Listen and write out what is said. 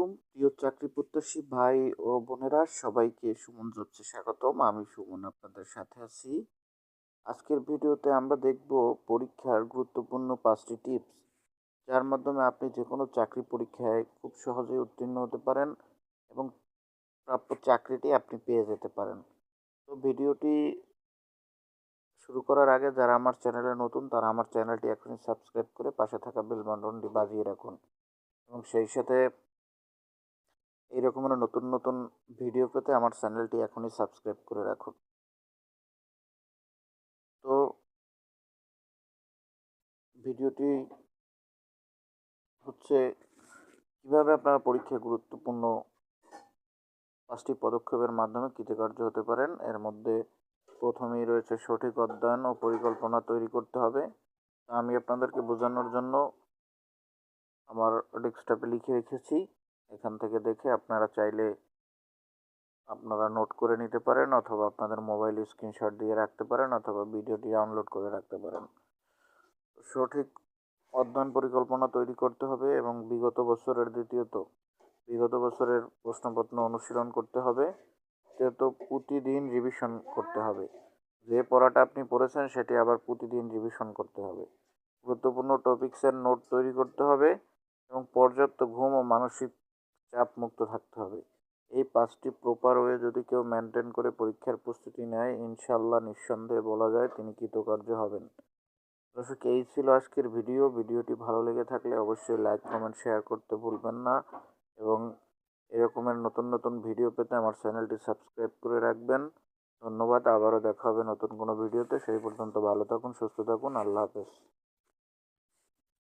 আলাইকুম প্রিয় চাকরি প্রত্যাশী ভাই ও বোনেরা, সবাইকে সুমন জবসে স্বাগতম। আমি সুমন আপনাদের সাথে আছি। আজকের ভিডিওতে আমরা দেখব পরীক্ষার গুরুত্বপূর্ণ 5টি টিপস, যার মাধ্যমে আপনি যে কোনো চাকরি পরীক্ষায় খুব সহজেই উত্তীর্ণ হতে পারেন এবং প্রাপ্য চাকরিটি আপনি পেয়ে যেতে পারেন। তো ভিডিওটি শুরু করার আগে যারা আমার চ্যানেলে নতুন তারা আমার চ্যানেলটি এখনই সাবস্ক্রাইব করে পাশে থাকা বেল বাটনটি বাজিয়ে রাখুন এবং সেই সাথে এই রকমের নতুন নতুন ভিডিও পেতে আমার চ্যানেলটি এখনই সাবস্ক্রাইব করে রাখুন। তো ভিডিওটি হচ্ছে কিভাবে আপনারা পরীক্ষায় গুরুত্বপূর্ণ 5টি পদক্ষেপের মাধ্যমে কৃতকার্য হতে পারেন। এর মধ্যে প্রথমেই রয়েছে সঠিক অধ্যয়ন ও পরিকল্পনা তৈরি করতে হবে। আমি আপনাদেরকে বোঝানোর জন্য আমার ডেস্কটপে লিখে রেখেছি, এখান থেকে দেখে আপনারা চাইলে আপনারা নোট করে নিতে পারেন অথবা আপনাদের মোবাইল স্ক্রিনশট দিয়ে রাখতে পারেন অথবা ভিডিওটি ডাউনলোড করে রাখতে পারেন। সঠিক অধ্যয়ন পরিকল্পনা তৈরি করতে হবে এবং বিগত বছরের প্রশ্নপত্র অনুশীলন করতে হবে। তো প্রতিদিন রিভিশন করতে হবে। যে পড়াটা আপনি পড়েছেন সেটি আবার প্রতিদিন রিভিশন করতে হবে। গুরুত্বপূর্ণ টপিক্সের নোট তৈরি করতে হবে এবং পর্যাপ্ত ঘুম ও মানসিক চাপ মুক্ত থাকতে হবে। এই 5টি প্রপার ওয়ে যদি কেউ মেনটেন করে পরীক্ষার প্রস্তুতি নেয়, ইনশাল্লাহ নিঃসন্দেহে বলা যায় তিনি কৃতকার্য হবেন। দর্শক, এই ছিল আজকের ভিডিওটি ভালো লেগে থাকলে অবশ্যই লাইক কমেন্ট শেয়ার করতে ভুলবেন না এবং এরকমের নতুন নতুন ভিডিও পেতে আমার চ্যানেলটি সাবস্ক্রাইব করে রাখবেন। ধন্যবাদ। আবারও দেখা হবে নতুন কোনো ভিডিওতে। সেই পর্যন্ত ভালো থাকুন, সুস্থ থাকুন। আল্লাহ হাফেজ।